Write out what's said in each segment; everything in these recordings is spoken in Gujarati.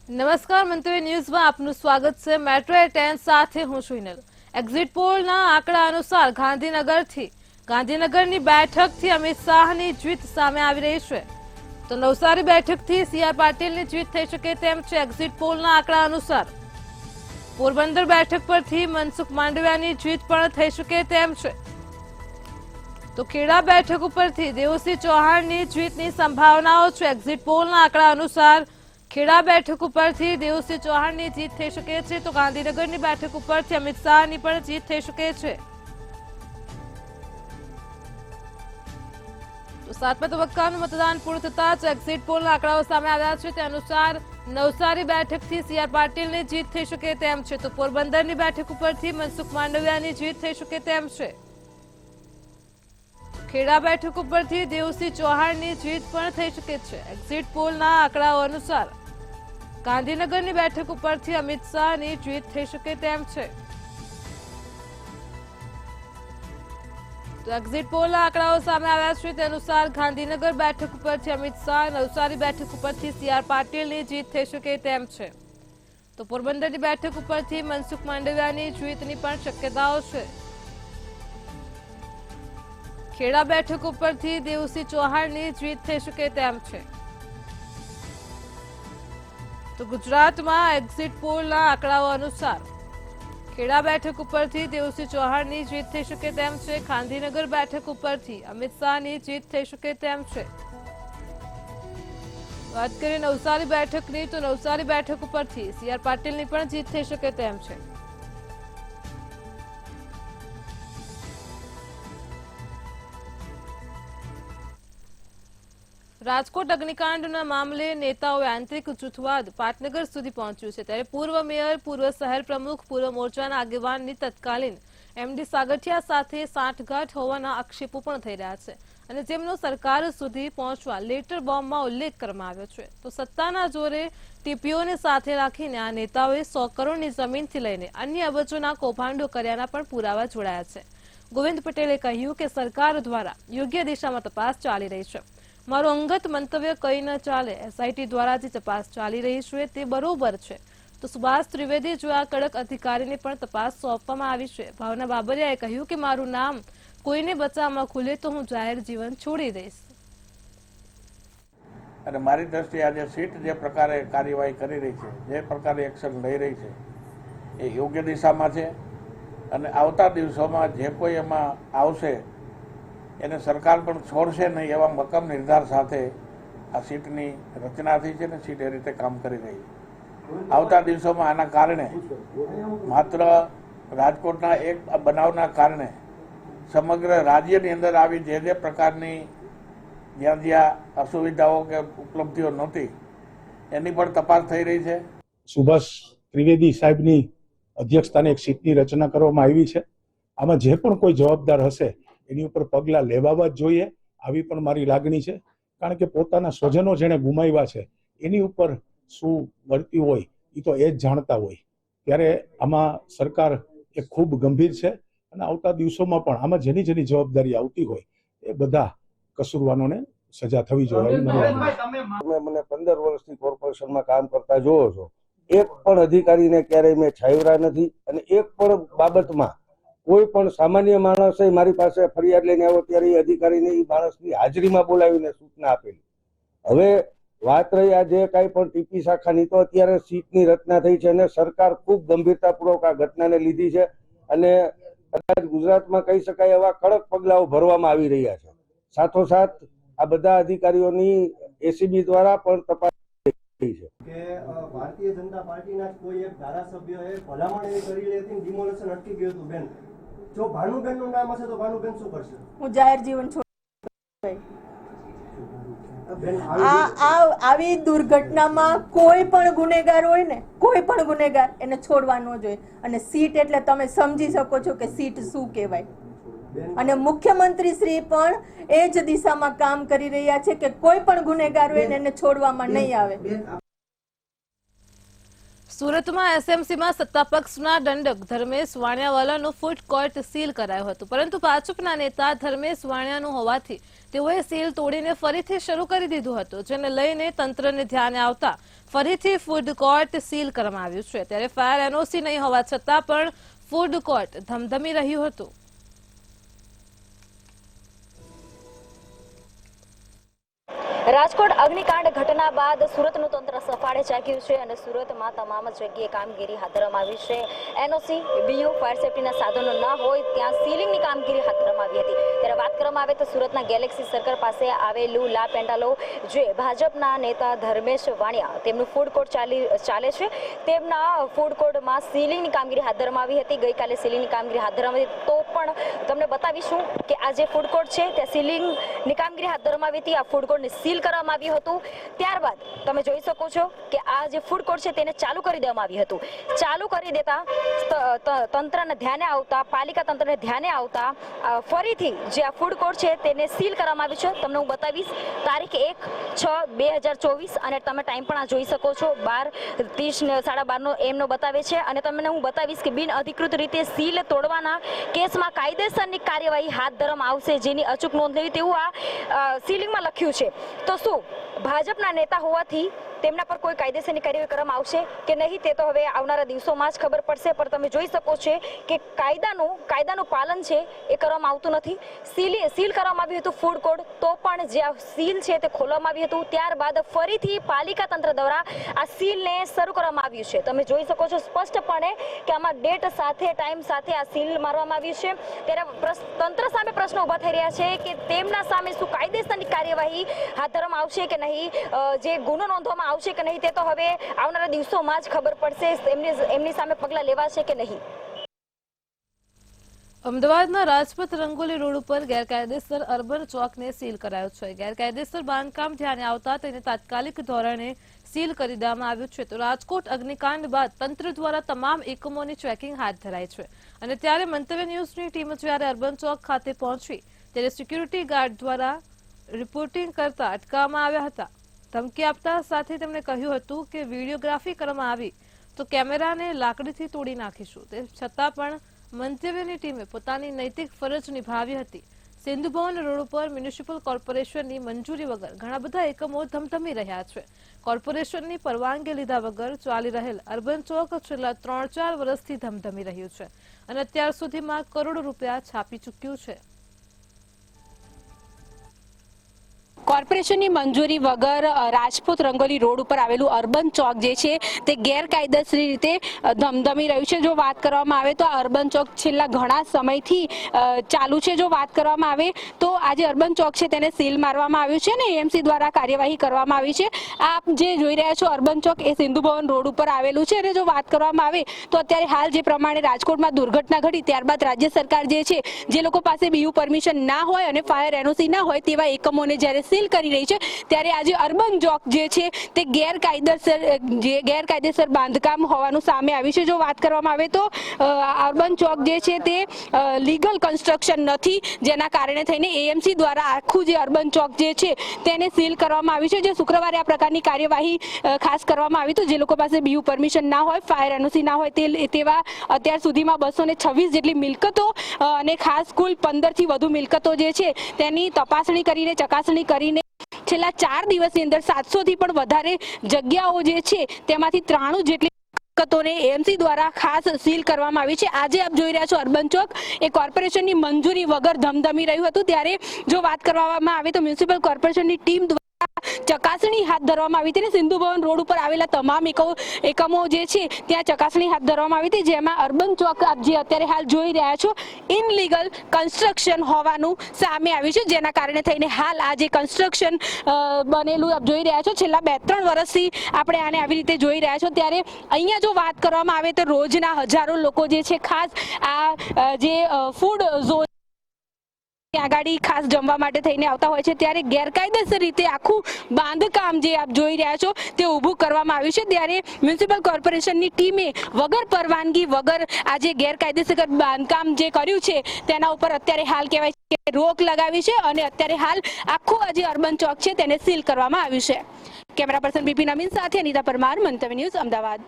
નમસ્કાર મંતવ્ય ન્યૂઝમાં આપનું સ્વાગત છે। મેટ્રો 10 સાથે હું છું હિનલ। એક્ઝિટ પોલના આંકડા અનુસાર ગાંધીનગરની બેઠકથી અમિત શાહની જીત સામે આવી રહી છે, તો નવસારી બેઠકથી સીઆર પાટીલની જીત થઈ શકે તેમ છે। એક્ઝિટ પોલના આંકડા અનુસાર પોરબંદર બેઠક પરથી મનસુખ માંડવિયાની જીત પણ થઈ શકે તેમ છે, તો ખેડા બેઠક ઉપરથી દેવુસિંહ ચૌહાણની જીતની સંભાવનાઓ છે। એક્ઝિટ પોલના આંકડા અનુસાર ખેડા બેઠક ઉપરથી દેવુસિંહ ચૌહાણની જીત થઈ શકે છે, તો ગાંધીનગરની બેઠક ઉપરથી અમિત શાહની પણ જીત થઈ શકે છે। તો સાતમા તબક્કાનું મતદાન પૂર્ણ થતા જ એક્ઝિટ પોલના આંકડાઓ સામે આવ્યા છે, તે અનુસાર નવસારી બેઠકથી સીઆર પાટીલની જીત થઈ શકે તેમ છે, તો પોરબંદરની બેઠક ઉપરથી મનસુખ માંડવિયાની જીત થઈ શકે તેમ છે। ખેડા બેઠક ઉપરથી દેવુસિંહ ચૌહાણની જીત પણ થઈ શકે છે। એક્ઝિટ પોલના આંકડાઓ અનુસાર ગાંધીનગરની બેઠક ઉપરથી અમિત શાહની જીત થઈ શકે તેમ છે। તો એક્ઝિટ પોલના આંકડાઓ સામે આવ્યા છે, તે અનુસાર ગાંધીનગર બેઠક ઉપરથી અમિત શાહ, નવસારી બેઠક ઉપરથી સીઆર પાટીલની જીત થઈ શકે તેમ છે, તો પોરબંદરની બેઠક ઉપરથી મનસુખ માંડવિયાની જીતની પણ શક્યતાઓ છે। ખેડા બેઠક ઉપરથી દેવુસિંહ ચૌહાણની જીત થઈ શકે તેમ છે। તો ગુજરાતમાં એક્ઝિટ પોલના આંકડાઓ અનુસાર ખેડા બેઠક ઉપરથી દેવુસિંહ ચૌહાણની જીત થઈ શકે તેમ છે। ગાંધીનગર બેઠક ઉપરથી અમિત શાહની જીત થઈ શકે તેમ છે। વાત કરીએ નવસારી બેઠકની, તો નવસારી બેઠક ઉપરથી સીઆર પાટીલની પણ જીત થઈ શકે તેમ છે। રાજકોટ અગ્નિકાંડના મામલે નેતાઓએ આંતરિક જૂથવાદ પાટનગર સુધી પહોંચ્યું છે, ત્યારે પૂર્વ મેયર, પૂર્વ શહેર પ્રમુખ, પૂર્વ મોરચાના આગેવાનની તત્કાલીન એમડી સાગઠિયા સાથે સાંઠગાંઠ હોવાના આક્ષેપો પણ થઈ રહ્યા છે, અને જેમનો સરકાર સુધી પહોંચવા લેટર બોમ્બમાં ઉલ્લેખ કરવામાં આવ્યો છે। તો સત્તાના જોરે ટીપીઓને સાથે રાખીને આ નેતાઓએ 100 કરોડની જમીનથી લઈને અન્ય અબજોના કૌભાંડો કર્યાના પણ પુરાવા જોડાયા છે। ગોવિંદ પટેલે કહ્યું કે સરકાર દ્વારા યોગ્ય દિશામાં તપાસ ચાલી રહી છે। મારું અંગત મંતવ્ય કંઈ ન ચાલે, એસઆઈટી દ્વારા જે તપાસ ચાલી રહી છે તે બરોબર છે। તો સુભાષ ત્રિવેદી જેવા કડક અધિકારીને પણ તપાસ સોંપવામાં આવી છે। ભાવના બાબરિયાએ કહ્યું કે મારું નામ કોઈને બચાવમાં ખુલે તો હું જાહેર જીવન છોડી દઈશ। અને મારી દ્રષ્ટિએ આજે સીટ જે પ્રકારે કાર્યવાહી કરી રહી છે, જે પ્રકારે એક્શન લઈ રહી છે, એ યોગ્ય દિશામાં છે, અને આવતા દિવસોમાં જે કોઈ એમાં આવશે એને સરકાર પણ છોડશે નહીં એવા મક્કમ નિર્ધાર સાથે આ સીટની રચના થઈ છે ને સીટ એ રીતે કામ કરી રહી છે। આવતા દિવસોમાં આના કારણે માત્ર રાજકોટના એક બનાવના કારણે સમગ્ર રાજ્યની અંદર આવી જે પ્રકારની જ્યાં અસુવિધાઓ કે ઉપલબ્ધિઓ નહોતી એની પણ તપાસ થઈ રહી છે। સુભાષ ત્રિવેદી સાહેબની અધ્યક્ષતાને એક સીટની રચના કરવામાં આવી છે। આમાં જે પણ કોઈ જવાબદાર હશે એની ઉપર પગલાં લેવા જ જોઈએ, આવી પણ મારી લાગણી છે। કારણ કે પોતાના સ્વજનો જેણે ગુમાવ્યા છે એની ઉપર શું વર્તી હોય એ તો એ જ જાણતા હોય, ત્યારે આમાં સરકાર એ ખૂબ ગંભીર છે, અને આવતા દિવસોમાં પણ આમાં જેની જવાબદારી આવતી હોય એ બધા કસૂરવારોને સજા થવી જોઈએ। તમે મને 15 વર્ષથી કોર્પોરેશનમાં કામ કરતા જોવો છો, એક પણ અધિકારીને ક્યારેય મેં છાવરા નથી, અને એક પણ બાબતમાં કોઈ પણ સામાન્ય માણસે મારી પાસે ફરિયાદ લઈને આવ્યો ત્યારે એ અધિકારીને એ માણસની હાજરીમાં બોલાવીને સૂચના આપેલી। હવે વાત રહી આ જે કાંઈ પણ ટીપી શાખાની, તો અત્યારે સીટની રચના થઈ છે અને સરકાર ખૂબ ગંભીરતાપૂર્વક આ ઘટનાને લીધી છે, અને કદાચ ગુજરાતમાં કહી શકાય એવા કડક પગલાઓ ભરવામાં આવી રહ્યા છે। સાથોસાથ આ બધા અધિકારીઓની એસીબી દ્વારા પણ તપાસ થઈ છે કે ભારતીય જનતા પાર્ટીના કોઈ એક ધારાસભ્યએ ભલામણ એવી કરેલી હતી, ડિમોલેશન અટકી ગયું હતું। બેન, જો ભાનુબેનનું નામ હશે તો ભાનુબેન શું કરશે? હું જાહેર જીવન છોડી આવી દુર્ઘટનામાં કોઈ પણ ગુનેગાર હોય ને, કોઈ પણ ગુનેગાર એને છોડવા ન જોઈએ, અને સીટ એટલે તમે સમજી શકો છો કે સીટ શું કહેવાય। અને મુખ્યમંત્રી શ્રી પણ એ જ દિશામાં કામ કરી રહ્યા છે કે કોઈ પણ ગુનેગાર હોય એને છોડવામાં નહીં આવે। સુરતમાં એસએમસીમાં સત્તાપક્ષના દંડક ધર્મેશ વાણિયાવાલાનું ફૂડ કોર્ટ સીલ કરાયું હતું, પરંતુ ભાજપના નેતા ધર્મેશ વાણિયાનું હોવાથી તેઓએ સીલ તોડીને ફરીથી શરૂ કરી દીધું હતું, જેને લઈને તંત્રને ધ્યાને આવતા ફરીથી ફૂડ કોર્ટ સીલ કરવામાં આવ્યું છે ત્યારે ફાયર એનઓસી નહીં હોવા છતાં પણ ફૂડ કોર્ટ ધમધમી રહ્યું હતું. રાજકોટ અગ્નિકાંડ ઘટના બાદ સુરતનું તંત્ર સફાળે જાગ્યું છે અને સુરતમાં તમામ જગ્યાએ કામગીરી હાથ ધરવામાં આવી છે. એનઓસી, બીયુ, ફાયર સેફટીના સાધનો ન હોય ત્યાં સીલિંગની કામગીરી હાથ ધરવામાં આવી હતી. ત્યારે વાત કરવામાં આવે તો સુરતના ગેલેક્સી સર્કલ પાસે આવેલું લા પેન્ડાલો જે ભાજપના નેતા ધર્મેશ વાણિયા તેમનું ફૂડ કોર્ટ ચાલે છે, તેમના ફૂડ કોર્ટમાં સીલિંગની કામગીરી હાથ ધરવામાં આવી હતી. ગઈકાલે સીલિંગની કામગીરી હાથ ધરવામાં આવી તો પણ તમને બતાવીશું કે આ જે ફૂડ કોર્ટ છે ત્યાં સીલિંગની કામગીરી હાથ ધરવામાં આવી હતી. આ ફૂડ કોર્ટને સીલ કરવામાં આવ્યું હતું. ત્યારબાદ તમે જોઈ શકો છો કે આ જે ફૂડ કોર્ટ છે તેને ચાલુ કરી દેવામાં આવ્યું હતું. ચાલુ કરી દેતા તંત્રને ધ્યાને આવતા, પાલિકા તંત્રને ધ્યાને આવતા ફરીથી જે આ ફૂડ કોર્ટ છે તેને સીલ કરવામાં આવ્યું છે. તમને હું બતાવીશ તારીખ 1/6/2024 અને તમે ટાઈમ પણ આ જોઈ શકો છો 12:30 12:30 એમનો બતાવે છે. અને તમને હું બતાવીશ કે બિન અધિકૃત રીતે સીલ તોડવાના કેસમાં કાયદેસરની કાર્યવાહી હાથ ધરવામાં આવશે, જેની અચૂક નોંધ લેવી તેવું આ સીલિંગમાં લખ્યું છે. તો શું ભાજપના નેતા હોવાથી તેમના પર કોઈ કાયદેસરની કાર્યવાહી કરવામાં આવશે કે નહીં તે તો હવે આવનારા દિવસોમાં જ ખબર પડશે. પણ તમે જોઈ શકો છો કે કાયદાનું પાલન છે એ કરવામાં આવતું નથી. સીલ કરવામાં આવ્યું હતું ફૂડ કોર્ટ, તો પણ જે આ સીલ છે તે ખોલવામાં આવ્યું હતું. ત્યારબાદ ફરીથી પાલિકા તંત્ર દ્વારા આ સીલને શરૂ કરવામાં આવ્યું છે. તમે જોઈ શકો છો સ્પષ્ટપણે કે આમાં ડેટ સાથે, ટાઈમ સાથે આ સીલ મારવામાં આવ્યું છે. ત્યારે તંત્ર સામે પ્રશ્નો ઊભા થઈ રહ્યા છે કે તેમના સામે શું કાયદેસરની કાર્યવાહી હાથ ધરવામાં આવશે કે નહીં, જે ગુનો નોંધવામાં આવશે કે નહીં તે તો હવે આવનારા દિવસોમાં જ ખબર પડશે. એમની સામે પગલાં લેવાશે કે નહીં. અમદાવાદના રાજપથ રંગોલી રોડ ઉપર ગેરકાયદેસર અર્બન ચોકને સીલ કરાયો છે. ગેરકાયદેસર બાંધકામ ધ્યાને આવતા તેને તાત્કાલિક ધોરણે સીલ કરી દેવામાં આવ્યું છે. તો રાજકોટ અગ્નિકાંડ બાદ તંત્ર દ્વારા તમામ એકમોની ચેકિંગ હાથ ધરાઈ છે. અને ત્યારે મંતવ્ય ન્યૂઝની ટીમ જ્યારે અર્બન ચોક ખાતે પહોંચી ત્યારે સિક્યુરિટી ગાર્ડ દ્વારા રિપોર્ટિંગ કરતા અટકાવવામાં આવ્યા હતા. ધમકી આપતા સાથે તેમણે કહ્યું હતું કે વિડીયોગ્રાફી કરવામાં આવી તો કેમેરાને લાકડીથી તોડી નાખીશું. તે છતાં પણ મંતવ્યની ટીમે પોતાની નૈતિક ફરજ નિભાવી હતી. સિંધુ ભવન રોડ ઉપર મ્યુનિસિપલ કોર્પોરેશનની મંજૂરી વગર ઘણા બધા એકમો ધમધમી રહ્યા છે. કોર્પોરેશનની પરવાનગી લીધા વગર ચાલી રહેલ અર્બન ચોક છેલ્લા 3-4 વર્ષથી ધમધમી રહ્યું છે અને અત્યાર સુધીમાં કરોડો રૂપિયા છાપી ચૂક્યું છે. કોર્પોરેશનની મંજૂરી વગર રાજપૂત રંગોલી રોડ ઉપર આવેલું અર્બન ચોક જે છે તે ગેરકાયદેસર રીતે ધમધમી રહ્યું છે. જો વાત કરવામાં આવે તો આ અર્બન ચોક છેલ્લા ઘણા સમયથી ચાલુ છે. જો વાત કરવામાં આવે તો આ જે અર્બન ચોક છે તેને સીલ મારવામાં આવ્યું છે ને એએમસી દ્વારા કાર્યવાહી કરવામાં આવી છે. આપ જે જોઈ રહ્યા છો અર્બન ચોક એ સિંધુ ભવન રોડ ઉપર આવેલું છે. અને જો વાત કરવામાં આવે તો અત્યારે હાલ જે પ્રમાણે રાજકોટમાં દુર્ઘટના ઘટી ત્યારબાદ રાજ્ય સરકાર જે છે જે લોકો પાસે બીયુ પરમિશન ના હોય અને ફાયર એનઓસી ના હોય તેવા એકમોને જ્યારે સીલ કરી રહી છે ત્યારે આજે અર્બન ચોક જે છે તે ગેરકાયદેસર બાંધકામ હોવાનું સામે આવ્યું છે. જો વાત કરવામાં આવે તો અર્બન ચોક જે છે તે લીગલ કન્સ્ટ્રક્શન નથી, જેના કારણે થઈને એએમસી દ્વારા આખું જે અર્બન ચોક જે છે તેને સીલ કરવામાં આવ્યું છે. જે શુક્રવારે આ પ્રકારની કાર્યવાહી ખાસ કરવામાં આવી તો જે લોકો પાસે બીયુ પરમિશન ના હોય, ફાયર એનઓસી ના હોય તેવા અત્યાર સુધીમાં 226 જેટલી મિલકતો અને ખાસ કુલ 15 થી વધુ મિલકતો જે છે તેની તપાસણી કરીને ચકાસણી કરીને છેલ્લા 4 દિવસની અંદર 700 થી પણ વધારે જગ્યાઓ જે છે તેમાંથી 93 જેટલી મિલકતોને એએમસી દ્વારા ખાસ સીલ કરવામાં આવી છે. આજે આપ જોઈ રહ્યા છો અર્બન ચોક એ કોર્પોરેશનની મંજૂરી વગર ધમધમી રહ્યું હતું. ત્યારે જો વાત કરવામાં આવે તો મ્યુનિસિપલ કોર્પોરેશનની ટીમ ચકાસણી હાથ ધરવામાં આવી હતી. સિંધુ ભવન રોડ ઉપર આવેલા તમામ એકમો જે છે ત્યાં ચકાસણી હાથ ધરવામાં આવી હતી, જેમાં અર્બન ચોક આપ જે અત્યારે હાલ જોઈ રહ્યા છો ઇનલીગલ કન્સ્ટ્રક્શન હોવાનું સામે આવ્યું છે. જેના કારણે થઈને હાલ આ જે કન્સ્ટ્રક્શન બનેલું આપ જોઈ રહ્યા છો છેલ્લા 2-3 વર્ષથી આપણે આને આવી રીતે જોઈ રહ્યા છો. ત્યારે અહીંયા જો વાત કરવામાં આવે તો રોજના હજારો લોકો જે છે ખાસ આ જે ફૂડ ઝોન આગાડી ખાસ જમવા માટે થઈને આવતા હોય છે. ત્યારે ગેરકાયદેસર રીતે આખું બાંધકામ જે આપ જોઈ રહ્યા છો તે ઊભું કરવામાં આવ્યું છે. ત્યારે મ્યુનિસિપલ કોર્પોરેશનની ટીમે વગર પરવાનગી વગર આ જે ગેરકાયદેસર બાંધકામ જે કર્યું છે તેના ઉપર અત્યારે હાલ કહેવાય કે રોક લગાવી છે અને અત્યારે હાલ આખું આ જે અર્બન ચોક છે તેને સીલ કરવામાં આવ્યું છે. કેમેરા પર્સન બીપી નમીન સાથે અનિતા પરમાર, મંતવ્ય ન્યૂઝ, અમદાવાદ.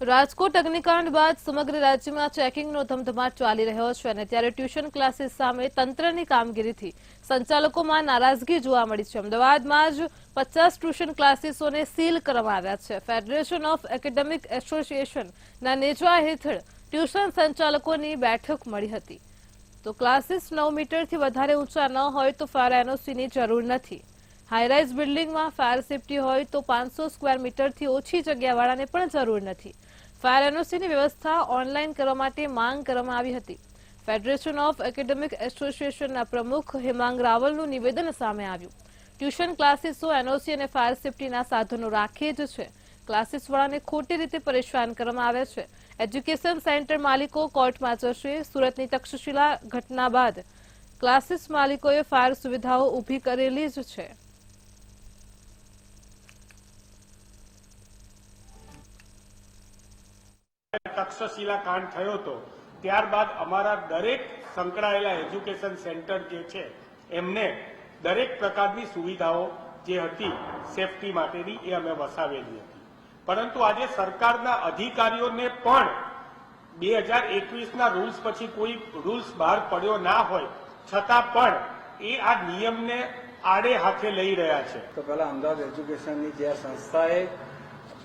રાજકોટ અગ્નિકાંડ બાદ સમગ્ર રાજ્યમાં ચેકિંગનો ધમધમાટ ચાલી રહ્યો છે અને ત્યારે ટ્યુશન ક્લાસીસ સામે તંત્રની કામગીરીથી સંચાલકોમાં નારાજગી જોવા મળી છે. અમદાવાદમાં જ 50 ટ્યુશન ક્લાસીસોને સીલ કરવામાં આવ્યા છે. ફેડરેશન ઓફ એકેડેમિક એસોસિએશનના નેજા હેઠળ ટ્યુશન સંચાલકોની બેઠક મળી હતી. તો ક્લાસીસ 9 મીટરથી વધારે ઊંચા ન હોય તો ફાયર એનઓસીની જરૂર નથી. હાઈરાઇઝ બિલ્ડિંગમાં ફાયર સેફટી હોય તો 500 સ્ક્વેર મીટરથી ઓછી જગ્યાવાળાને પણ જરૂર નથી. ફાયર એનઓસીની વ્યવસ્થા ઓનલાઈન કરવા માટે માંગ કરવામાં આવી હતી. ફેડરેશન ઓફ એકેડેમિક એસોસિએશનના પ્રમુખ હેમાંગ રાવલનું નિવેદન સામે આવ્યું. ટ્યુશન ક્લાસીસો એનઓસી અને ફાયર સેફટીના સાધનો રાખે જ છે. ક્લાસીસવાળાને ખોટી રીતે પરેશાન કરવામાં આવે છે. એજ્યુકેશન સેન્ટર માલિકો કોર્ટમાં જશે. સુરતની તક્ષશિલા ઘટના બાદ ક્લાસીસ માલિકોએ ફાયર સુવિધાઓ ઊભી કરેલી જ છે. તક્ષશિલા કાંડ થયો હતો ત્યારબાદ અમારા દરેક સંકળાયેલા એજ્યુકેશન સેન્ટર જે છે એમને દરેક પ્રકારની સુવિધાઓ જે હતી સેફટી માટેની એ અમે વસાવેલી હતી. પરંતુ આજે સરકારના અધિકારીઓને પણ 2021ના રૂલ્સ પછી કોઈ રૂલ્સ બહાર પડ્યો ના હોય છતાં પણ એ આ નિયમને આડે હાથે લઈ રહ્યા છે. તો પહેલા અમદાવાદ એજ્યુકેશનની જે સંસ્થાએ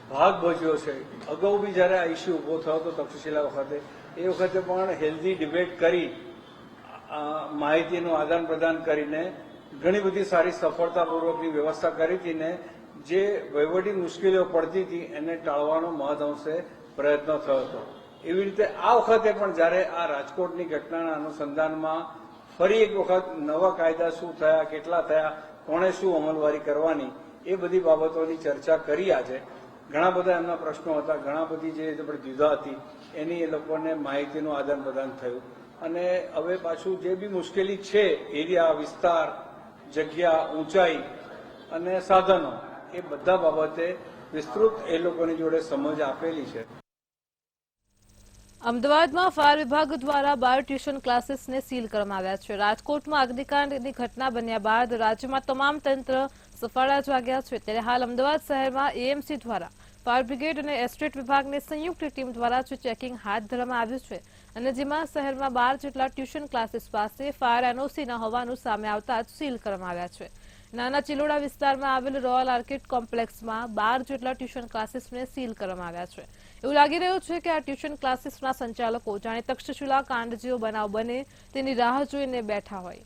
ભાગ ભજવ્યો છે, અગાઉ બી જ્યારે આ ઇસ્યુ ઉભો થયો હતો તક્ષશિલા વખતે, એ વખતે પણ હેલ્ધી ડિબેટ કરી માહિતીનું આદાન પ્રદાન કરીને ઘણી બધી સારી સફળતાપૂર્વકની વ્યવસ્થા કરી હતી ને જે વહીવટી મુશ્કેલીઓ પડતી હતી એને ટાળવાનો મહદઅંશે પ્રયત્ન થયો હતો. એવી રીતે આ વખતે પણ જ્યારે આ રાજકોટની ઘટનાના અનુસંધાનમાં ફરી એક વખત નવા કાયદા શું થયા, કેટલા થયા, કોણે શું અમલવારી કરવાની, એ બધી બાબતોની ચર્ચા કરી. આજે ઘણા બધા એમના પ્રશ્નો હતા, ઘણા બધી જે દ્વિધા હતી એની એ લોકોને માહિતીનું આદાન પ્રદાન થયું અને હવે પાછું જે બી મુશ્કેલી છે એરિયા, વિસ્તાર, જગ્યા, ઊંચાઈ અને સાધનો, એ બધા બાબતે વિસ્તૃત એ લોકોની જોડે સમજ આપેલી છે. અમદાવાદમાં ફાયર વિભાગ દ્વારા 12 ટ્યુશન ક્લાસીસને સીલ કરવામાં આવ્યા છે. રાજકોટમાં અગ્નિકાંડની ઘટના બન્યા બાદ રાજ્યમાં તમામ તંત્ર સફાળા જાગ્યા છે. ત્યારે હાલ અમદાવાદ શહેરમાં એએમસી દ્વારા ફાયર બ્રિગેડ અને એસ્ટેટ વિભાગની સંયુક્ત ટીમ દ્વારા ચેકિંગ હાથ ધરવામાં આવ્યું છે અને જેમાં શહેરમાં 12 જેટલા ટ્યુશન ક્લાસીસ પાસે ફાયર એનઓસી ન હોવાનું સામે આવતા જ સીલ કરવામાં આવ્યા છે. નાના ચિલોડા વિસ્તારમાં આવેલ રોયલ આર્કેડ કોમ્પ્લેક્સમાં 12 જેટલા ટ્યુશન ક્લાસીસને સીલ કરવામાં આવ્યા છે. એવું લાગી રહ્યું છે કે આ ટ્યુશન ક્લાસીસના સંચાલકો જાણે તક્ષશિલા કાંડ જેવો બનાવ બને તેની રાહ જોઈને બેઠા હોય.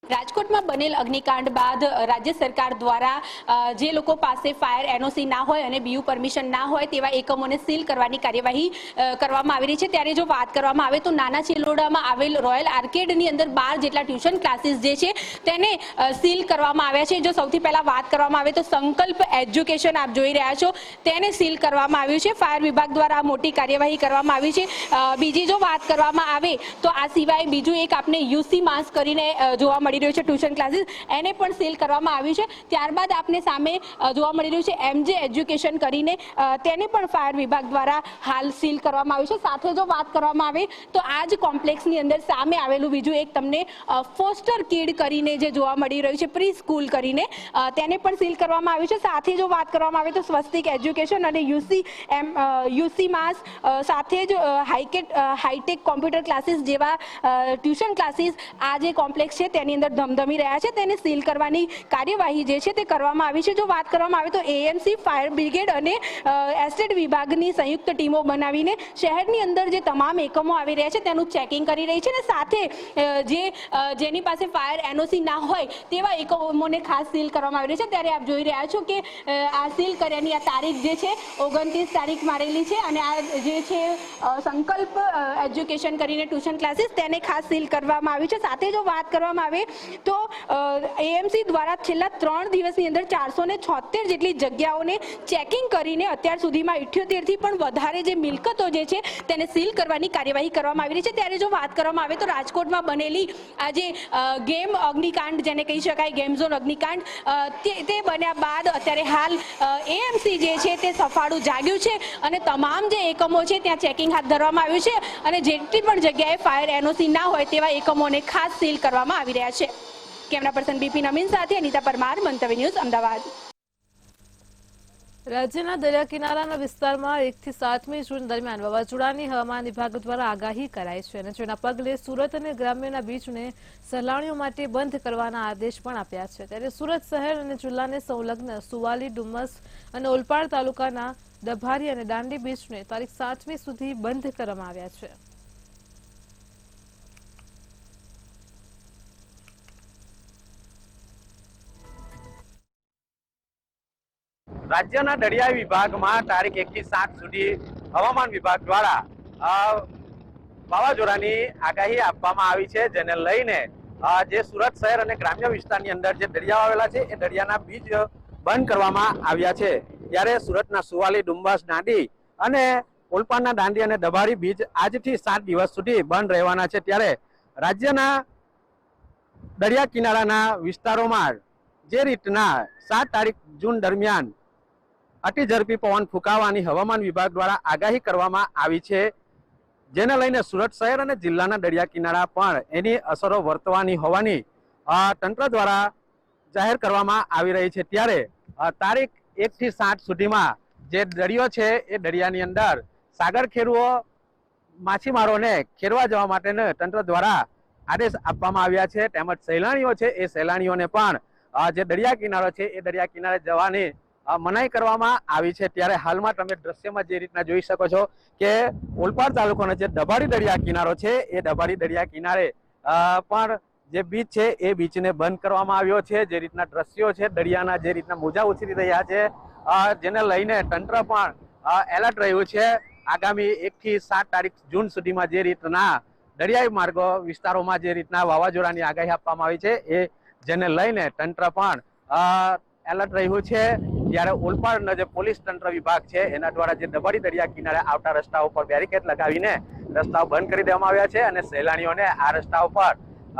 રાજકોટમાં બનેલ અગ્નિકાંડ બાદ રાજ્ય સરકાર દ્વારા જે લોકો પાસે ફાયર એનઓસી ના હોય અને બીયુ પરમિશન ના હોય તેવા એકમોને સીલ કરવાની કાર્યવાહી કરવામાં આવી રહી છે. ત્યારે જો વાત કરવામાં આવે તો નાના ચિલોડામાં આવેલ રોયલ આર્કેડની અંદર 12 જેટલા ટ્યુશન ક્લાસીસ જે છે તેને સીલ કરવામાં આવ્યા છે. જો સૌથી પહેલા વાત કરવામાં આવે તો સંકલ્પ એજ્યુકેશન આપ જોઈ રહ્યા છો તેને સીલ કરવામાં આવ્યું છે. ફાયર વિભાગ દ્વારા મોટી કાર્યવાહી કરવામાં આવી છે. બીજી જો વાત કરવામાં આવે તો આ સિવાય બીજું એક આપને યુસી માસ કરીને જોવા મળી રહ્યું છે ટ્યુશન ક્લાસીસ, એને પણ સીલ કરવામાં આવ્યું છે. ત્યારબાદ આપને સામે જોવા મળી રહ્યું છે એમજે એજ્યુકેશન કરીને તેને પણ ફાયર વિભાગ દ્વારા હાલ સીલ કરવામાં આવ્યું છે. સાથે જો વાત કરવામાં આવે તો આ જ કોમ્પ્લેક્સની અંદર સામે આવેલું બીજું એક તમને ફોસ્ટર કિડ કરીને જે જોવા મળી રહ્યું છે, પ્રી સ્કૂલ કરીને, તેને પણ સીલ કરવામાં આવ્યું છે. સાથે જો વાત કરવામાં આવે તો સ્વસ્તિક એજ્યુકેશન અને યુસી માસ સાથે જ હાઈટેક કોમ્પ્યુટર ક્લાસીસ જેવા ટ્યુશન ક્લાસીસ આ જે કોમ્પ્લેક્સ છે તેની અંદર ધમધમી રહ્યા છે, તેને સીલ કરવાની કાર્યવાહી જે છે તે કરવામાં આવી છે. જો વાત કરવામાં આવે તો એએમસી, ફાયર બ્રિગેડ અને એસ્ટેટ વિભાગની સંયુક્ત ટીમો બનાવીને શહેરની અંદર જે તમામ એકમો આવી રહ્યા છે તેનું ચેકિંગ કરી રહી છે અને સાથે જેની પાસે ફાયર એનઓસી ના હોય તેવા એકમોને ખાસ સીલ કરવામાં આવી રહી છે. ત્યારે આપ જોઈ રહ્યા છો કે આ સીલ કર્યાની આ તારીખ જે છે 29 તારીખ મારેલી છે અને આ જે છે સંકલ્પ એજ્યુકેશન કરીને ટ્યુશન ક્લાસીસ તેને ખાસ સીલ કરવામાં આવ્યું છે. સાથે જો વાત કરવામાં આવે તો એએમસી દ્વારા છેલ્લા 3 દિવસની અંદર 476 જેટલી જગ્યાઓને ચેકિંગ કરીને અત્યાર સુધીમાં 78 થી પણ વધારે જે મિલકતો જે છે તેને સીલ કરવાની કાર્યવાહી કરવામાં આવી રહી છે. ત્યારે જો વાત કરવામાં આવે તો રાજકોટમાં બનેલી આ જે ગેમ અગ્નિકાંડ જેને કહી શકાય, ગેમ ઝોન અગ્નિકાંડ, તે બન્યા બાદ અત્યારે હાલ એએમસી જે છે તે સફાળું જાગ્યું છે અને તમામ જે એકમો છે ત્યાં ચેકિંગ હાથ ધરવામાં આવ્યું છે અને જેટલી પણ જગ્યાએ ફાયર એનઓસી ના હોય તેવા એકમોને ખાસ સીલ કરવામાં આવી રહ્યા છે. કેમેરા પર્સન બીપી નમીન સાથે અનિતા પરમાર, મંતવ્ય ન્યૂઝ, અમદાવાદ. રાજ્યના દરિયા કિનારાના વિસ્તારમાં 1 થી 7મી જૂન દરમિયાન વાવાઝોડાની હવામાન વિભાગ દ્વારા આગાહી કરાઈ છે અને જેના પગલે સુરત અને ગ્રામ્યના બીચને સહેલાણીઓ માટે બંધ કરવાના આદેશ પણ આપ્યા છે. ત્યારે સુરત શહેર અને જિલ્લાને સંલગ્ન સુવાલી, ડુમસ અને ઓલપાડ તાલુકાના ડભારી અને દાંડી બીચને તારીખ 7મી સુધી બંધ કરવામાં આવ્યા છે. રાજ્યના દરિયાઈ વિભાગમાં તારીખ 1 થી 7 સુધી હવામાન વિભાગ દ્વારા વાવાઝોડાની આગાહી આપવામાં આવી છે, જેને લઈને જે સુરત શહેર અને ગ્રામ્ય વિસ્તારની અંદર જે દરિયાઓ આવેલા છે એ દરિયાના બીચ બંધ કરવામાં આવ્યા છે. ત્યારે સુરતના સુવાલી, ડુમ્બસ, દાંડી અને ઓલપાડના દાંડી અને ડભારી બીચ આજથી 7 દિવસ સુધી બંધ રહેવાના છે. ત્યારે રાજ્યના દરિયા કિનારાના વિસ્તારોમાં જે રીતના 7 તારીખ જૂન દરમિયાન અતિ ઝડપી પવન ફૂંકાવાની હવામાન વિભાગ દ્વારા આગાહી કરવામાં આવી છે, જેને લઈને સુરત શહેર અને જિલ્લાના દરિયા કિનારા પણ એની અસરો વર્તવાની હોવાની તંત્ર દ્વારા જાહેર કરવામાં આવી રહી છે. ત્યારે તારીખ 1 થી 7 સુધીમાં જે દરિયો છે એ દરિયાની અંદર સાગર ખેડુઓ માછીમારોને ખેડવા જવા માટેને તંત્ર દ્વારા આદેશ આપવામાં આવ્યા છે. તેમજ સહેલાણીઓ છે એ સહેલાણીઓને પણ જે દરિયા કિનારો છે એ દરિયા કિનારે જવાની મનાઈ કરવામાં આવી છે. ત્યારે હાલમાં તમે દ્રશ્યમાં જે રીતના જોઈ શકો છો કે ઓલપાડ તાલુકાનો જે ડભારી દરિયા કિનારો છે એ ડભારી દરિયા કિનારે પણ જે બીચ છે એ બીચને બંધ કરવામાં આવ્યો છે. જે રીતના દ્રશ્યો છે દરિયાના જે રીતના મોજા ઉછળી રહ્યા છે, જેને લઈને તંત્ર પણ એલર્ટ રહ્યું છે. આગામી 1 થી 7 તારીખ જૂન સુધીમાં જે રીતના દરિયાઈ માર્ગો વિસ્તારોમાં જે રીતના વાવાઝોડાની આગાહી આપવામાં આવી છે એ જેને લઈને તંત્ર પણ એલર્ટ રહ્યું છે. ત્યારે ઓલપાડનો જે પોલીસ તંત્ર વિભાગ છે એના દ્વારા જે ડભારી દરિયા કિનારે આવતા રસ્તાઓ પર બેરિકેડ લગાવીને રસ્તાઓ બંધ કરી દેવામાં આવ્યા છે અને સહેલાણીઓને આ રસ્તાઓ પર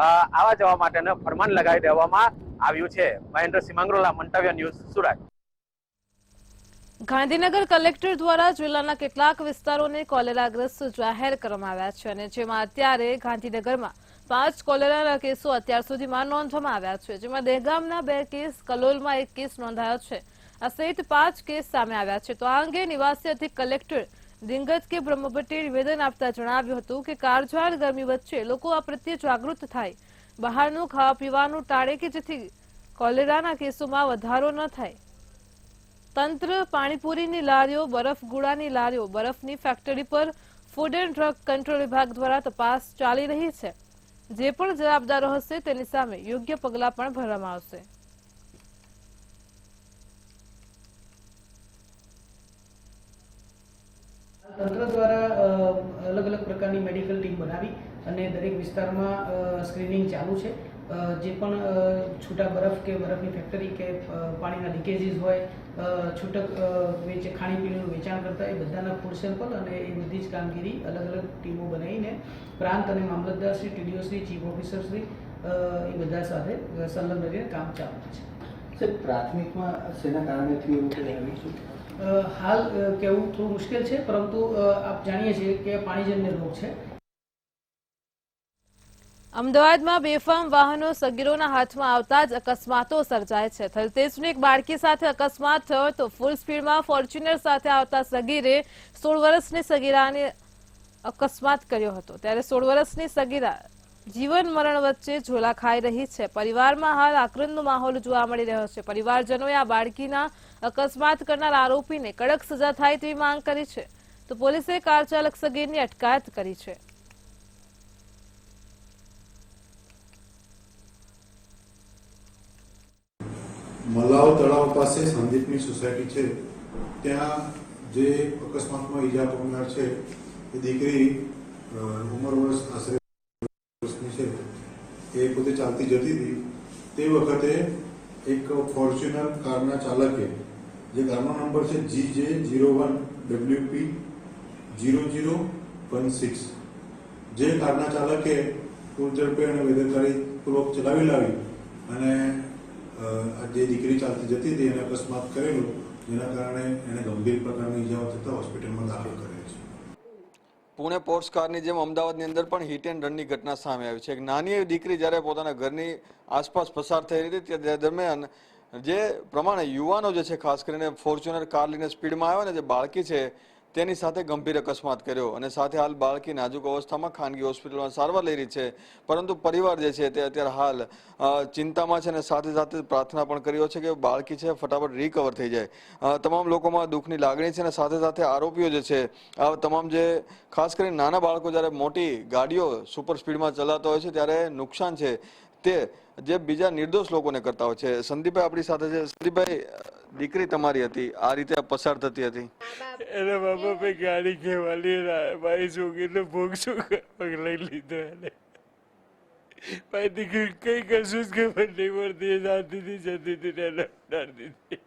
આવવા જવા માટેનું ફરમાન લગાવી દેવામાં આવ્યું છે. મહેન્દ્રસિંહ મંગરોલા, મંતવ્ય ન્યૂઝ, સુરત. ગાંધીનગર કલેક્ટર દ્વારા જિલ્લાના કેટલાક વિસ્તારોને કોલેરાગ્રસ્ત જાહેર કરવામાં આવ્યા છે અને જેમાં અત્યારે ગાંધીનગરમાં 5 કોલેરાના કેસો અત્યાર સુધીમાં નોંધવામાં આવ્યા છે, જેમાં દહેગામના 2 કેસ, કલોલમાં 1 કેસ નોંધાયો છે. આ સહિત 5 કેસ સામે આવ્યા છે. તો આ અંગે નિવાસી અધિક કલેક્ટર દિંગત કે બ્રહ્મભટ્ટે નિવેદન આપતા જણાવ્યું હતું કે કાળઝાળ ગરમી વચ્ચે લોકો આ પ્રત્યે જાગૃત થાય, બહારનું ખાવા પીવાનું ટાળે કે જેથી કોલેરાના કેસોમાં વધારો ન થાય. તંત્ર પાણીપુરીની લારીઓ, બરફ ગોળાની લારીઓ, બરફની ફેક્ટરી પર ફૂડ એન્ડ ડ્રગ કંટ્રોલ વિભાગ દ્વારા તપાસ ચાલી રહી છે. જે પણ જવાબદારો હશે તેની સામે યોગ્ય પગલાં પણ ભરવામાં આવશે. તંત્ર દ્વારા અલગ અલગ પ્રકારની મેડિકલ ટીમ બનાવી અને દરેક વિસ્તારમાં સ્ક્રીનિંગ ચાલુ છે. જે પણ છૂટા બરફ કે બરફની ફેક્ટરી કે પાણીના લીકેજીસ હોય, છૂટક ખાણીપીણીનું વેચાણ કરતા એ બધાના ફૂડ સેમ્પલ અને એ બધી જ કામગીરી અલગ અલગ ટીમો બનાવીને પ્રાંત અને મામલતદારશ્રી, ટીડીઓશ્રી, ચીફ ઓફિસરશ્રી એ બધા સાથે સંલગ્ન રહીને કામ ચાલુ છે. સર, પ્રાથમિકમાં શેના કારણે થયું એવું છે? હાલ કહેવું થોડું મુશ્કેલ છે, પરંતુ આપ જાણીએ છીએ કે પાણીજન્ય રોગ છે. અમદાવાદમાં બેફામ વાહનો સગીરોના હાથમાં આવતા જ અકસ્માતો સર્જાય છે. થલતેજની એક બાળકી સાથે અકસ્માત થયો તો ફૂલ સ્પીડમાં ફોર્ચ્યુનર સાથે આવતા સગીરે 16 વર્ષની સગીરાને અકસ્માત કર્યો હતો. ત્યારે 16 વર્ષની સગીરા જીવન મરણ વચ્ચે ઝોલા ખાઈ રહી છે. પરિવારમાં હાલ આક્રંદનો માહોલ જોવા મળી રહ્યો છે. પરિવારજનોએ આ બાળકીના અકસ્માત કરનાર આરોપીને કડક સજા થાય તેવી માંગ કરી છે. તો પોલીસે કાર ચાલક સગીરની અટકાયત કરી છે. મલાવ તળાવ પાસે સંદીપની સોસાયટી છે, ત્યાં જે અકસ્માતમાં ઈજા પામનાર છે એ દીકરી ઉંમર વર્ષ આશરે વર્ષની છે. એ પોતે ચાલતી જતી હતી તે વખતે એક ફોર્ચ્યુનર કારના ચાલકે, જે કારનો નંબર છે GJ01WP 0016, જે કારના ચાલકે પૂર ઝડપે અને બેદરકારીપૂર્વક ચલાવી લાવી અને જે દીકરી ચાલતી જતી હતી એને અકસ્માત કરેલો, જેના કારણે એને ગંભીર પ્રકારની ઈજાઓ થતાં હોસ્પિટલમાં દાખલ કરેલ છે. પુણે પોર્ટ્સ કારની જેમ અમદાવાદની અંદર પણ હિટ એન્ડ રનની ઘટના સામે આવી છે. એક નાની એવી દીકરી જ્યારે પોતાના ઘરની આસપાસ પસાર થઈ રહી હતી તે દરમિયાન જે પ્રમાણે યુવાનો જે છે ખાસ કરીને ફોર્ચ્યુનર કાર લઈને સ્પીડમાં આવ્યો ને જે બાળકી છે તેની સાથે ગંભીર અકસ્માત કર્યો અને સાથે હાલ બાળકી નાજુક અવસ્થામાં ખાનગી હોસ્પિટલમાં સારવાર લઈ રહી છે. પરંતુ પરિવાર જે છે તે અત્યારે હાલ ચિંતામાં છે અને સાથે સાથે પ્રાર્થના પણ કર્યો છે કે બાળકી છે ફટાફટ રિકવર થઈ જાય. તમામ લોકોમાં દુઃખની લાગણી છે અને સાથે સાથે આરોપીઓ જે છે આ તમામ જે ખાસ કરીને નાના બાળકો જ્યારે મોટી ગાડીઓ સુપર સ્પીડમાં ચલાવતા હોય છે ત્યારે નુકસાન છે તે જે બીજા નિર્દોષ લોકોને કરતા હોય છે. સંદીપભાઈ આપણી સાથે છે. સંદીપભાઈ, દીકરી તમારી હતી, આ રીતે પસાર થતી હતી. એના બાપા પે ગાડી ખેવાલી ભાઈ છોકરીને ભોગ શું લઈ લીધો એને ભાઈ દીકરી કઈ કશું જ ખબર નહીં પડતી, જાતી હતી જતી હતી એને ડરતી હતી.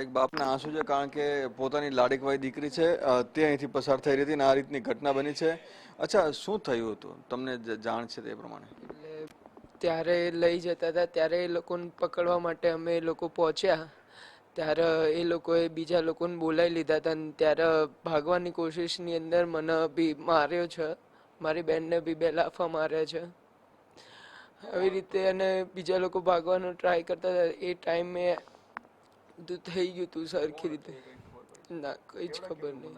એક બાપના આંસુ છે કારણ કે પોતાની લાડીકવાઈ દીકરી છે તે અહીંથી પસાર થઈ રહી હતી અને આ રીતની ઘટના બની છે. અચ્છા, શું થયું હતું તમને જાણ છે તે પ્રમાણે? એટલે ત્યારે લઈ જતા હતા ત્યારે એ લોકોને પકડવા માટે અમે એ લોકો પહોંચ્યા ત્યારે એ લોકોએ બીજા લોકોને બોલાવી લીધા હતા અને ત્યારે ભાગવાની કોશિશની અંદર મને બી માર્યો છે, મારી બેનને બી 2 લાફા માર્યા છે. આવી રીતે અને બીજા લોકો ભાગવાનો ટ્રાય કરતા હતા એ ટાઈમે બધું થઈ ગયું હતું સરખી રીતે. ના, કઈ જ ખબર નહીં.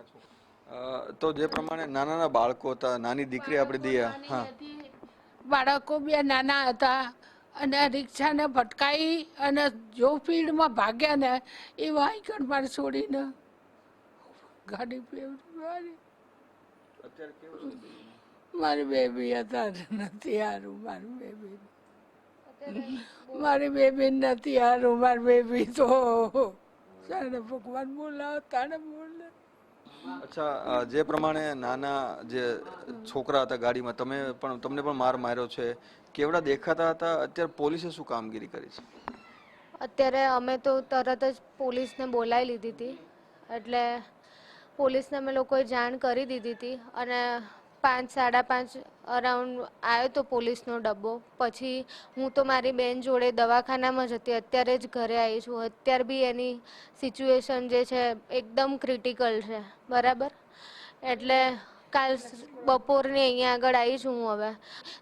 તો જે પ્રમાણે નાના નાના બાળકો હતા, નાની દીકરી આપણે દઈએ, હા, બાળકો 2 નાના હતા અને રિક્ષાને ભટકાઈ અને જો ફીલ્ડમાં ભાગ્યા ને એ વાઈકણ મારે છોડીને ગાડી મારી બેબી હતા નથી હારું, મારી બેબી નથી હારું, મારી બેબી તો જાણે ભગવાન બોલાવો તાણે બોલે. અચ્છા, જે પ્રમાણે નાના જે છોકરા હતા ગાડીમાં તમને પણ માર માર્યો છે, કેવડા દેખાતા હતા? અત્યારે પોલીસે શું કામગીરી કરી છે? અત્યારે અમે તો તરત જ પોલીસને બોલાવી લીધી હતી, એટલે પોલીસને અમે લોકોએ જાણ કરી દીધી હતી અને 5, 5:30 અરાઉન્ડ આવ્યો તો પોલીસનો ડબ્બો. પછી હું તો મારી બેન જોડે દવાખાનામાં જ હતી, અત્યારે જ ઘરે આવી છું. અત્યારે બી એની સિચ્યુએશન જે છે એકદમ ક્રિટિકલ છે, બરાબર? એટલે કાલ બપોરની અહીંયા આગળ આવી છું હું. હવે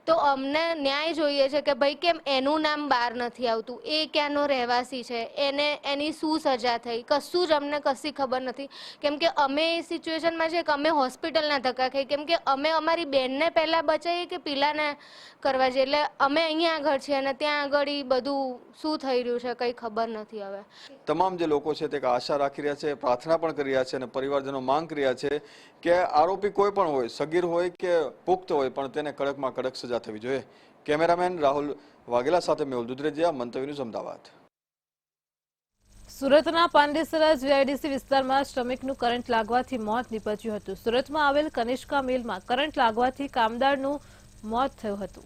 તો અમને ન્યાય જોઈએ છે કે ભાઈ કેમ એનું નામ બહાર નથી આવતું, એ ક્યાંનો રહેવાસી છે, એને એની શું સજા થઈ, કશું જ અમને કશી ખબર નથી. કેમ કે અમે એ સિચ્યુએશનમાં છે કે અમે હોસ્પિટલના ધક્કા ખાઈ, કેમ કે અમે અમારી બેનને પહેલાં બચાવીએ કે પીલાને કરવા જઈએ. એટલે અમે અહીંયા આગળ છીએ અને ત્યાં આગળ બધું શું થઈ રહ્યું છે કંઈ ખબર નથી. હવે તમામ જે લોકો છે તે આશા રાખી રહ્યા છે, પ્રાર્થના પણ કરી રહ્યા છે અને પરિવારજનો માંગ કરી રહ્યા છે કે આરોપી કોઈ પણ હોય, સગીર હોય કે પુખ્ત હોય, પણ તેને કડકમાં કડક સજા થવી જોઈએ. કેમેરામેન રાહુલ વાઘેલા સાથે મેહુલ દુધરેજિયા, મંતવ્ય ન્યૂઝ, અમદાવાદ. સુરતના પાંડેસરા જીઆઈડીસી વિસ્તારમાં શ્રમિકનું કરંટ લાગવાથી મોત નીપજ્યું હતું. સુરતમાં આવેલ કનિષ્કા મિલમાં કરંટ લાગવાથી કામદારનું મોત થયું હતું.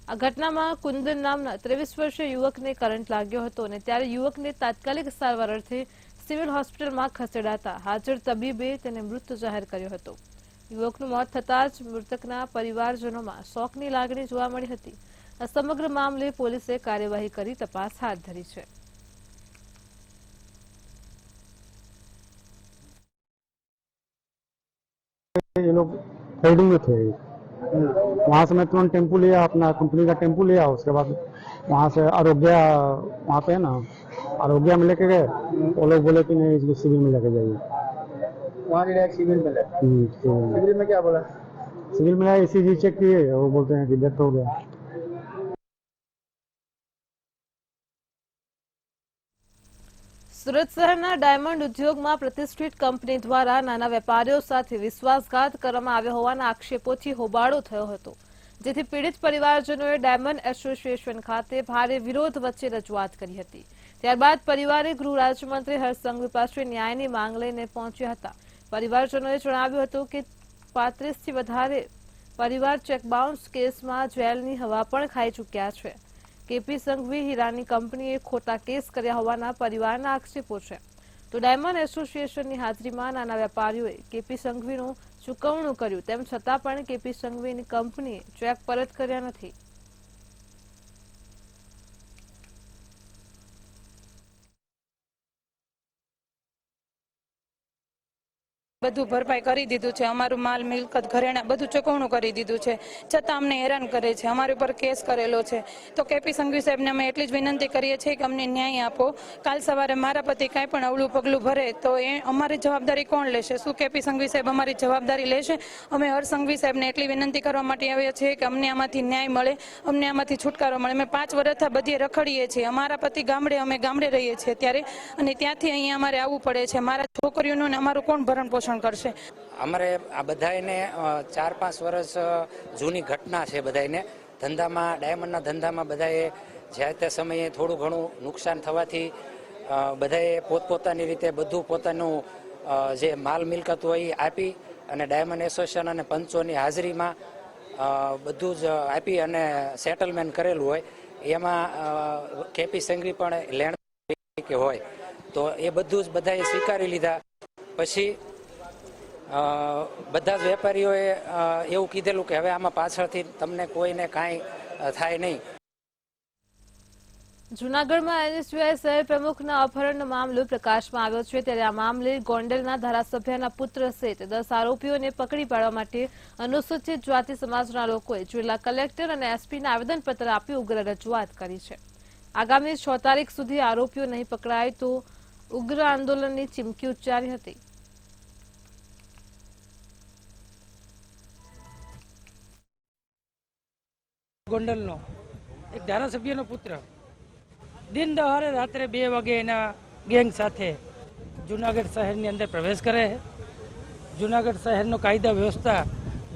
આ ઘટનામાં કુંદન નામના 23 વર્ષીય યુવકને કરંટ લાગ્યો હતો અને ત્યારે યુવકને તાત્કાલિક સારવાર અર્થે સિવિલ હોસ્પિટલમાં ખસેડાતા હાજર તબીબે તેને મૃત જાહેર કર્યો હતો. યુવકનું મોત થતાં જ મૃતકના પરિવારજનોમાં શોકની લાગણી જોવા મળી હતી. આ સમગ્ર મામલે પોલીસે કાર્યવાહી કરી તપાસ હાથ ધરી છે. ये लोग ट्रेडिंग में थे, वहाँ से मैं तुरंत टेम्पो लिया, अपना कंपनी का टेम्पो लिया. उसके बाद वहाँ से आरोग्या, वहाँ पे है ना आरोग्या में लेके गए. वो लोग बोले कि नहीं इसको सिविल में लेके जाइए. वहाँ डायरेक्ट सिविल में ले. सिविल में क्या बोला? सिविल में ECG चेक किए, वो बोलते हैं कि डेथ हो गया. સુરત શહેરના ડાયમંડ ઉદ્યોગમાં પ્રતિષ્ઠિત કંપની દ્વારા નાના વેપારીઓ સાથે વિશ્વાસઘાત કરવામાં આવ્યો હોવાના આક્ષેપોથી હોબાળો થયો હતો, જેથી પીડિત પરિવારજનોએ ડાયમંડ એસોસિએશન ખાતે ભારે વિરોધ વચ્ચે રજૂઆત કરી હતી. ત્યારબાદ પરિવારે ગૃહ રાજ્યમંત્રી હર્ષ સંઘવી પાસે ન્યાયની માંગ લઈને પહોંચ્યા હતા. પરિવારજનોએ જણાવ્યું હતું કે 35થી વધારે પરિવાર ચેક બાઉન્સ કેસમાં જેલની હવા પણ ખાઈ ચૂક્યા છે. કેપી સંઘવી હીરાની કંપનીએ ખોટા કેસ કર્યા હોવાના પરિવારના આક્ષેપો છે. તો ડાયમંડ એસોસિએશનની હાજરીમાં નાના વેપારીઓએ કેપી સંઘવીનું ચૂકવણું કર્યું, તેમ છતાં પણ કેપી સંઘવીની કંપનીએ ચેક પરત કર્યા નથી. બધું ભરપાઈ કરી દીધું છે, અમારું માલ મિલકત ઘરેણા બધું ચૂકવણું કરી દીધું છે, છતાં અમને હેરાન કરે છે, અમારી ઉપર કેસ કરેલો છે. તો કેપી સંઘવી સાહેબને અમે એટલી જ વિનંતી કરીએ છીએ કે અમને ન્યાય આપો. કાલ સવારે મારા પતિ કાંઈ પણ અવળું પગલું ભરે તો એ અમારી જવાબદારી કોણ લેશે? શું કેપી સંઘવી સાહેબ અમારી જવાબદારી લેશે? અમે હર સંઘવી સાહેબને એટલી વિનંતી કરવા માટે આવ્યા છીએ કે અમને આમાંથી ન્યાય મળે, અમને આમાંથી છુટકારો મળે. અમે 5 વર્ષથી બધે રખડીએ છીએ, અમારા પતિ ગામડે, અમે ગામડે રહીએ છીએ ત્યારે, અને ત્યાંથી અહીંયા અમારે આવવું પડે છે. મારા છોકરીઓનું ને અમારું કોણ ભરણ પોષણ કરશે? અમારે આ બધાને 4-5 વર્ષ જૂની ઘટના છે. બધાને ધંધામાં, ડાયમંડના ધંધામાં બધાએ જ્યારે તે સમયે થોડું ઘણું નુકસાન થવાથી બધાએ પોતપોતાની રીતે બધું પોતાનું જે માલ મિલકત હોય એ આપી અને ડાયમંડ એસોસિએશન અને પંચોની હાજરીમાં બધું જ આપી અને સેટલમેન્ટ કરેલું હોય. એમાં કેપી સંઘવી પણ લેણ કે હોય તો એ બધું જ બધાએ સ્વીકારી લીધા. પછી બધા જ વેપારીઓએ એવું કીધેલું કે હવે આમાં પાછળથી તમને કોઈને કાંઈ થાય નહીં. જૂનાગઢમાં એનએસયુઆઈ શહેર પ્રમુખના અપહરણનો મામલો પ્રકાશમાં આવ્યો છે. ત્યારે આ મામલે ગોંડલના ધારાસભ્યના પુત્ર સહિત 10 આરોપીઓને પકડી પાડવા માટે અનુસૂચિત જાતિ સમાજના લોકોએ જિલ્લા કલેક્ટર અને એસપીને આવેદનપત્ર આપી ઉગ્ર રજૂઆત કરી છે. આગામી 6 તારીખ સુધી આરોપીઓ નહીં પકડાય તો ઉગ્ર આંદોલનની ચીમકી ઉચ્ચારી હતી. ગોંડલનો એક ધારાસભ્યનો પુત્ર દિન દહાડે રાત્રે 2 વાગે એના ગેંગ સાથે જુનાગઢ શહેરની અંદર પ્રવેશ કરે છે. જુનાગઢ શહેરનો કાયદા વ્યવસ્થા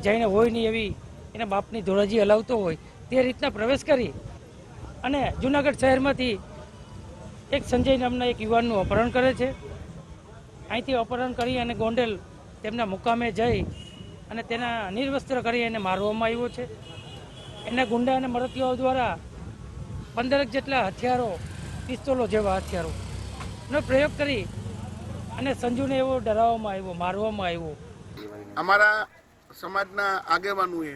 જઈને હોય નહીં એવી એના બાપની ધોળાજી હલાવતો હોય તે રીતના પ્રવેશ કરી અને જુનાગઢ શહેરમાંથી એક સંજય નામના એક યુવાનનું અપહરણ કરે છે. અહીંથી અપહરણ કરી અને ગોંડલ તેમના મુકામે જઈ અને તેના નિર્વસ્ત્ર કરી એને મારવામાં આવ્યો છે. એના ગુંડા અને મળતિયાઓ દ્વારા 15 જેટલા હથિયારો, પિસ્તોલો જેવા હથિયારોનો પ્રયોગ કરી અને સંજુને એવો ડરાવવામાં આવ્યો, મારવામાં આવ્યો. અમારા સમાજના આગેવાનોએ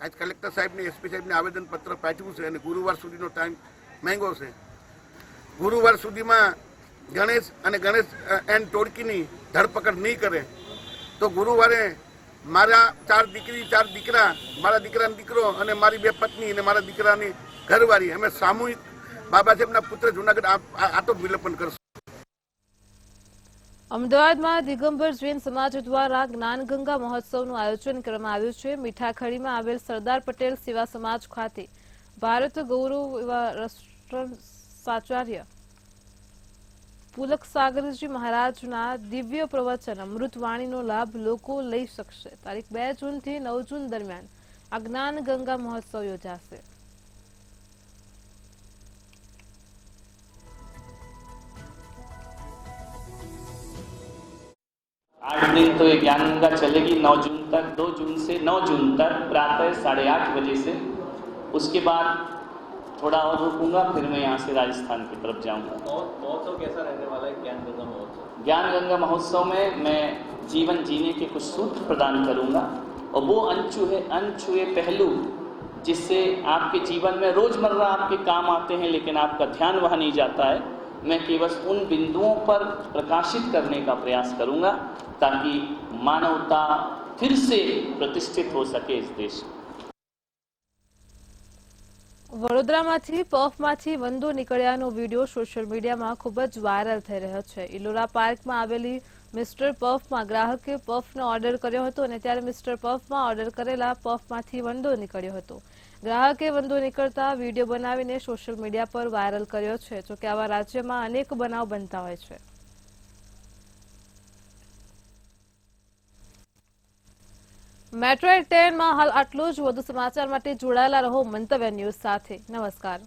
આજ કલેક્ટર સાહેબને, એસપી સાહેબને આવેદનપત્ર પાઠવ્યું છે અને ગુરુવાર સુધીનો ટાઈમ માંગ્યો છે. ગુરુવાર સુધીમાં ગણેશ અને ગણેશ એન્ડ ટોળકીની ધરપકડ નહીં કરે તો ગુરુવારે મારા 4 દીકરી 4 દીકરા, મારા દીકરાનો દીકરો અને મારી 2 પત્ની અને મારા દીકરાની ઘરવાળી અમે સામૂહિક બાબા સાહેબના પુત્ર જૂનાગઢ આટો વિલોપન કરશું. અમદાવાદમાં દિગંબર જૈન સમાજ દ્વારા જ્ઞાનગંગા મહોત્સવનું આયોજન કરવામાં આવ્યું છે. મીઠાખડીમાં આવેલ સરદાર પટેલ સેવા સમાજ ખાતે ભારત ગૌરવ એવા રાષ્ટ્રાચાર્ય પુલક સાગરજી મહારાજના દિવ્ય પ્રવચન અમૃતવાણીનો લાભ લોકો લઈ શકશે. તારીખ 2 જૂનથી 9 જૂન દરમિયાન આ જ્ઞાન ગંગા મહોત્સવ યોજાશે. आठ दिन तो ये ज्ञान गंगा चलेगी 9 जून तक, 2 जून से 9 जून तक प्रातः 8:30 बजे से. उसके बाद थोड़ा और रुकूंगा, फिर मैं यहाँ से राजस्थान की तरफ जाऊँगा. महोत्सव कैसा रहने वाला है ज्ञान गंगा महोत्सव? ज्ञान गंगा महोत्सव में मैं जीवन जीने के कुछ सूत्र प्रदान करूँगा और वो अनछुए पहलू जिससे आपके जीवन में रोज़मर्रा आपके काम आते हैं लेकिन आपका ध्यान वहाँ नहीं जाता है, मैं केवल उन बिंदुओं पर प्रकाशित करने का प्रयास करूँगा ताकि मानवता फिर से प्रतिष्ठित हो सके इस देश में. વડોદરામાંથી પફમાંથી વંદો નીકળ્યાનો વિડીયો સોશિયલ મીડિયામાં ખૂબ જ વાયરલ થઈ રહ્યો છે. ઇલોરા પાર્કમાં આવેલી મિસ્ટર પફમાં ગ્રાહકે પફનો ઓર્ડર કર્યો હતો અને ત્યારે મિસ્ટર પફમાં ઓર્ડર કરેલા પફમાંથી વંદો નીકળ્યો હતો. ગ્રાહકે વંદો નીકળતા વિડીયો બનાવીને સોશિયલ મીડિયા પર વાયરલ કર્યો છે. જોકે આવા રાજ્યમાં અનેક બનાવ બનતા હોય છે. મેટ્રો 10 માં હાલ આટલું જ. વધુ સમાચાર માટે જોડાયેલા રહો મંતવ્ય ન્યૂઝ સાથે. નમસ્કાર.